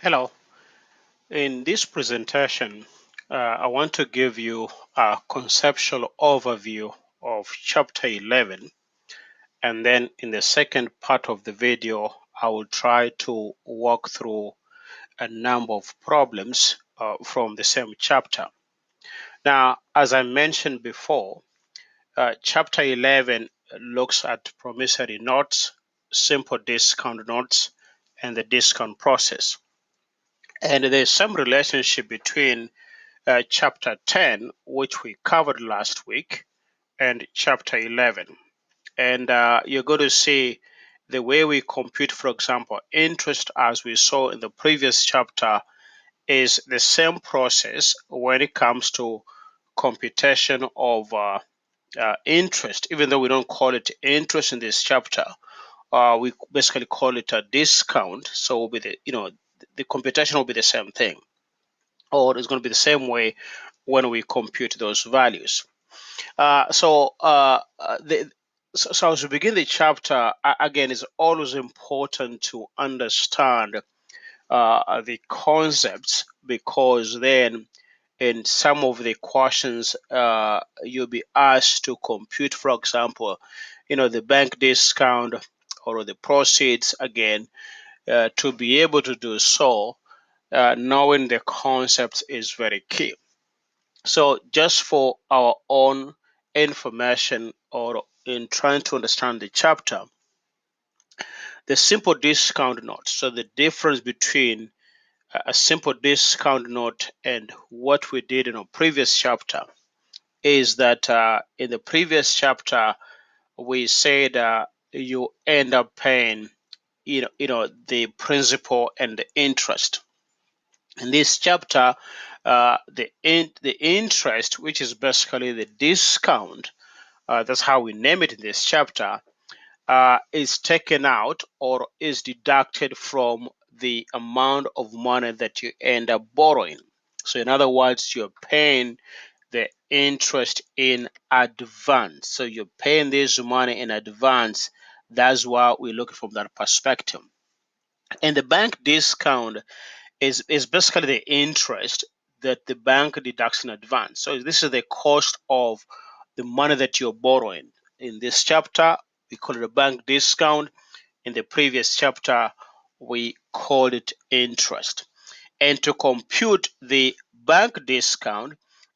Hello. In this presentation, I want to give you a conceptual overview of Chapter 11, and then in the second part of the video, I will try to walk through a number of problems from the same chapter. Now, as I mentioned before, Chapter 11 looks at promissory notes, simple discount notes, and the discount process. And there's some relationship between chapter 10, which we covered last week, and chapter 11. And you're going to see the way we compute, for example, interest as we saw in the previous chapter is the same process when it comes to computation of interest, even though we don't call it interest in this chapter. We basically call it a discount. So will be the computation will be the same thing, or it's going to be the same way when we compute those values. So as we begin the chapter, again, it's always important to understand the concepts, because then in some of the questions you'll be asked to compute, for example, the bank discount or the proceeds. Again, to be able to do so, knowing the concepts is very key. So just for our own information, or in trying to understand the chapter, the simple discount note. So the difference between a simple discount note and what we did in our previous chapter is that in the previous chapter we said you end up paying the principal and the interest. In this chapter, the interest, which is basically the discount, that's how we name it in this chapter, is taken out or is deducted from the amount of money that you end up borrowing. So in other words, you're paying the interest in advance. So you're paying this money in advance. That's why we look from that perspective. And the bank discount is basically the interest that the bank deducts in advance. So this is the cost of the money that you're borrowing. In this chapter, we call it a bank discount. In the previous chapter, we called it interest. And to compute the bank discount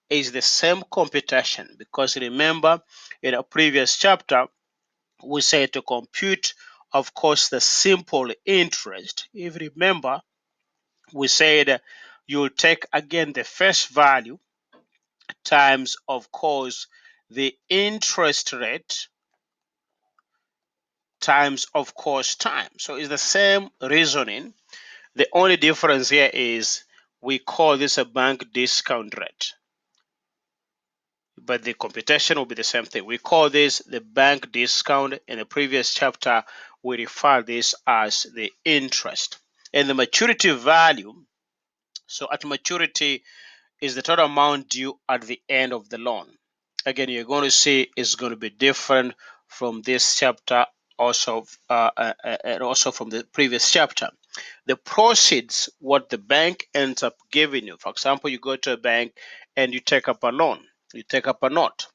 is the same computation, because remember, in a previous chapter, we said to compute, of course, the simple interest. If you remember, we said you'll take again the first value times, of course, the interest rate times, of course, time. So it's the same reasoning. The only difference here is we call this a bank discount rate, but the computation will be the same thing. We call this the bank discount. In the previous chapter, we refer this as the interest. And the maturity value, so at maturity, is the total amount due at the end of the loan. Again, you're going to see it's going to be different from this chapter, also and also from the previous chapter. The proceeds, what the bank ends up giving you. For example, you go to a bank and you take up a loan, you take up a note.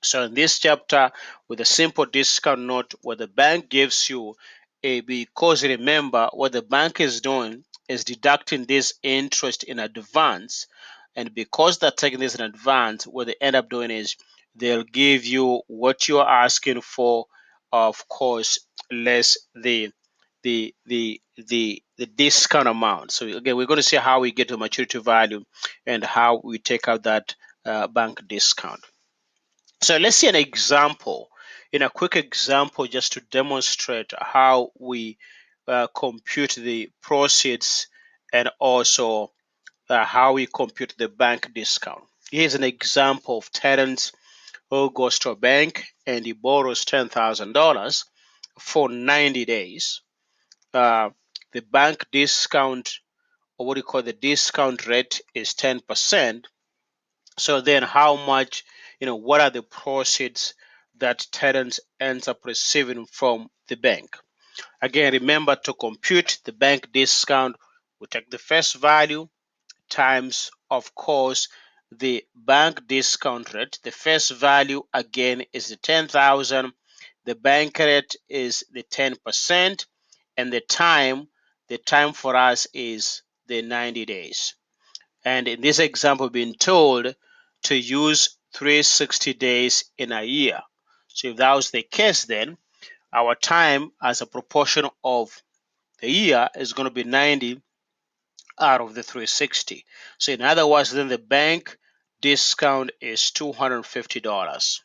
So in this chapter, with a simple discount note, what the bank gives you, because remember what the bank is doing is deducting this interest in advance, and because they're taking this in advance, what they end up doing is they'll give you what you're asking for, of course, less the discount amount. So again, we're going to see how we get to maturity value and how we take out that bank discount. So let's see an example, in a quick example, just to demonstrate how we compute the proceeds and also how we compute the bank discount. Here's an example of Terence who goes to a bank and he borrows $10,000 for 90 days. The bank discount, or what you call the discount rate, is 10%. So then how much, what are the proceeds that Terence ends up receiving from the bank? Again, remember, to compute the bank discount, We take the face value times, of course, the bank discount rate. The face value again is the 10,000. The bank rate is the 10%, and the time for us is the 90 days. And in this example, being told to use 360 days in a year. So if that was the case, then our time as a proportion of the year is going to be 90 out of the 360. So in other words, then the bank discount is $250.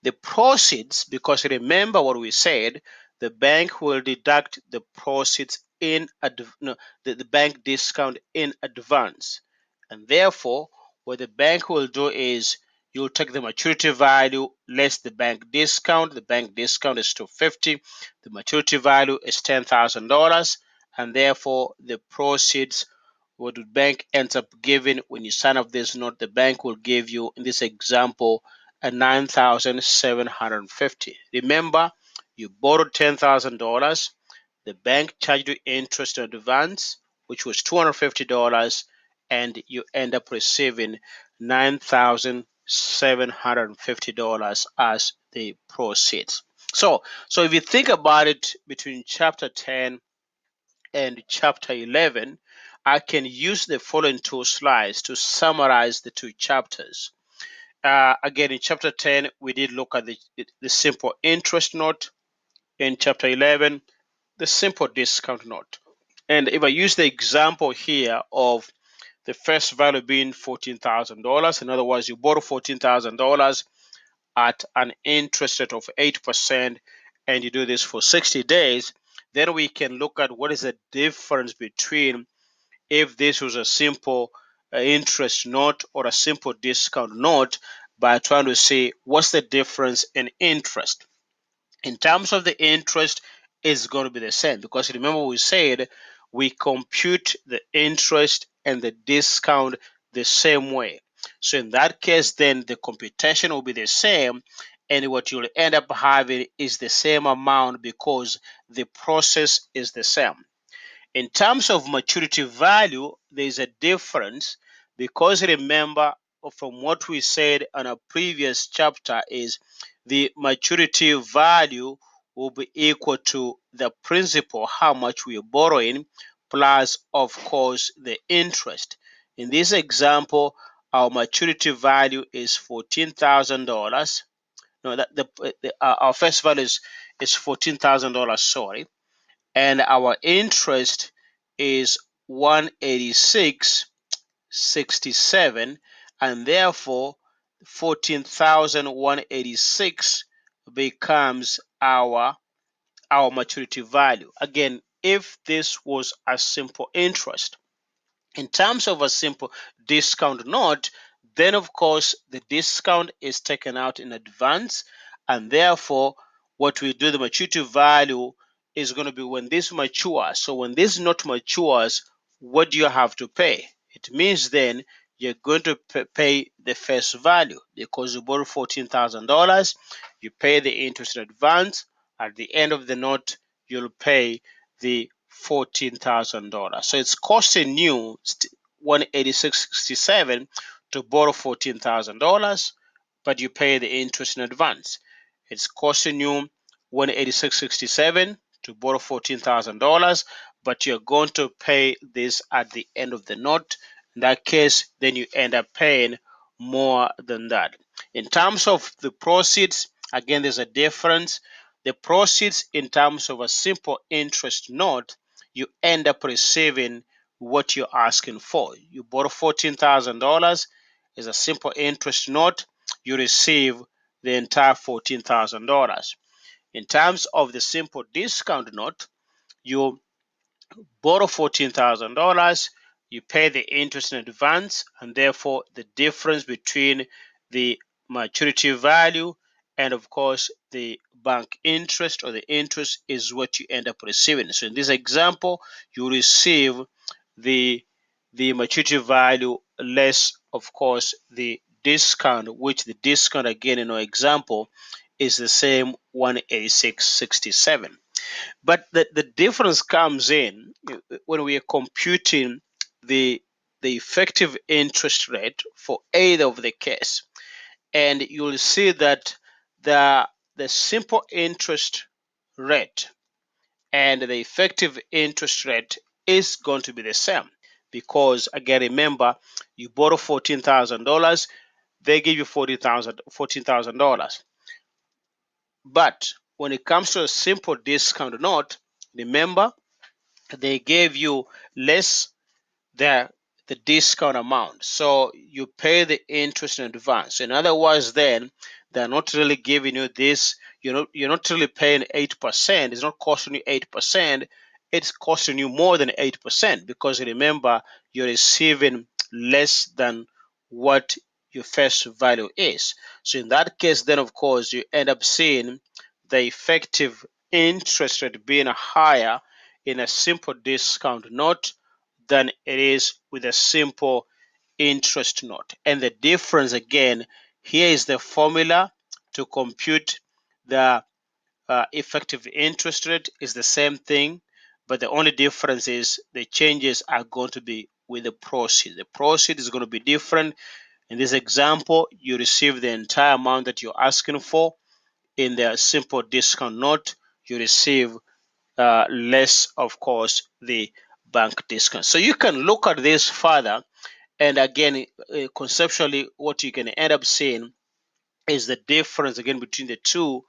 The proceeds, because remember what we said, the bank will deduct the proceeds in no, the bank discount in advance, and therefore what the bank will do is you'll take the maturity value less the bank discount. The bank discount is 250. The maturity value is $10,000, and therefore the proceeds, what the bank ends up giving when you sign up this note, the bank will give you in this example at 9,750. Remember, you borrowed $10,000. The bank charged you interest in advance, which was $250, and you end up receiving $9,750 as the proceeds. So if you think about it, between chapter 10 and chapter 11, I can use the following two slides to summarize the two chapters. Again, in chapter 10, we did look at the simple interest note. In chapter 11, the simple discount note. And if I use the example here of the first value being $14,000, in other words, you borrow $14,000 at an interest rate of 8%, and you do this for 60 days, then we can look at what is the difference between if this was a simple interest note or a simple discount note by trying to see what's the difference in interest. In terms of the interest, it's going to be the same, because remember we said we compute the interest and the discount the same way. So in that case, then the computation will be the same, and what you'll end up having is the same amount because the process is the same. In terms of maturity value, there is a difference, because remember from what we said on a previous chapter is the maturity value will be equal to the principal, how much we are borrowing, plus of course the interest. In this example, our maturity value is $14,000. No, our first value is $14,000. Sorry, and our interest is 186.67, and therefore 14,186 becomes our maturity value. Again, if this was a simple interest, in terms of a simple discount note, then of course the discount is taken out in advance, and therefore what we do, the maturity value is going to be when this matures. So when this note matures, what do you have to pay? It means then you're going to pay the face value, because you borrowed $14,000. You pay the interest in advance. At the end of the note, you'll pay the $14,000. So it's costing you $186.67 to borrow $14,000, but you pay the interest in advance. It's costing you $186.67 to borrow $14,000, but you're going to pay this at the end of the note. In that case, then you end up paying more than that. In terms of the proceeds, again, there's a difference. The proceeds in terms of a simple interest note, you end up receiving what you're asking for. You borrow $14,000 is a simple interest note, you receive the entire $14,000. In terms of the simple discount note, you borrow $14,000, you pay the interest in advance, and therefore the difference between the maturity value and of course the bank interest or the interest is what you end up receiving. So in this example, you receive the maturity value less of course the discount, which the discount again in our example is the same 186.67. But the difference comes in when we are computing the effective interest rate for either of the case. And you'll see that the simple interest rate and the effective interest rate is going to be the same, because again, remember, you borrow $14,000, they give you $14,000. But when it comes to a simple discount note, remember, they gave you less the discount amount, so you pay the interest in advance. In other words, then they're not really giving you this. You're not really paying 8%. It's not costing you 8%. It's costing you more than 8%, because remember, you're receiving less than what your face value is. So in that case, then of course you end up seeing the effective interest rate being higher in a simple discount note than it is with a simple interest note. And the difference, again, here is the formula to compute the effective interest rate is the same thing, but the only difference is the changes are going to be with the proceed. The proceed is going to be different. In this example, you receive the entire amount that you're asking for. In the simple discount note, you receive less, of course, the bank discount. So you can look at this further, and again, conceptually, what you can end up seeing is the difference again between the two,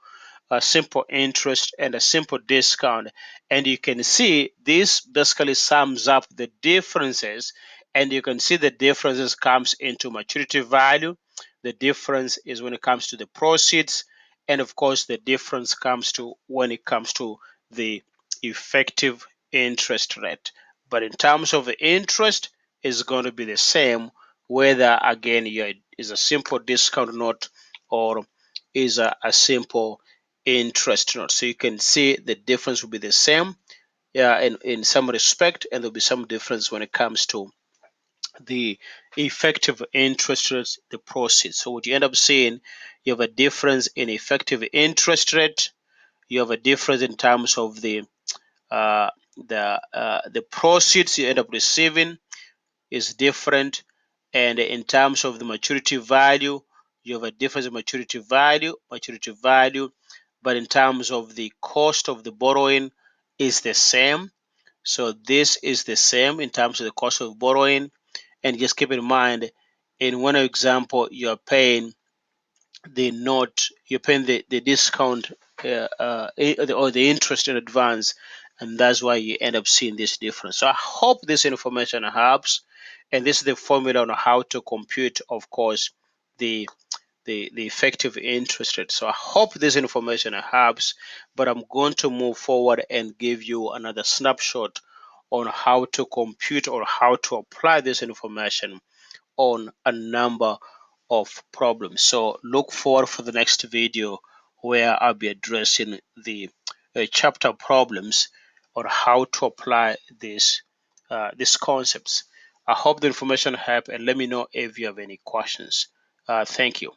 a simple interest and a simple discount. And you can see this basically sums up the differences, and you can see the differences comes into maturity value. The difference is when it comes to the proceeds, and of course the difference comes to when it comes to the effective interest rate. But in terms of the interest, is going to be the same whether again is a simple discount note or is a simple interest note. So you can see the difference will be the same, yeah, in some respect, and there'll be some difference when it comes to the effective interest rates, the proceeds. So what you end up seeing, you have a difference in effective interest rate, you have a difference in terms of the proceeds you end up receiving is different, and in terms of the maturity value, you have a difference in maturity value, but in terms of the cost of the borrowing is the same. So this is the same in terms of the cost of borrowing. And just keep in mind, in one example, you're paying the note, you're paying the discount or the interest in advance, and that's why you end up seeing this difference. So I hope this information helps, and this is the formula on how to compute, of course, the the effective interest rate. So I hope this information helps, but I'm going to move forward and give you another snapshot on how to compute or how to apply this information on a number of problems. So look forward for the next video where I'll be addressing the chapter problems on how to apply these concepts. I hope the information helped, and let me know if you have any questions. Thank you.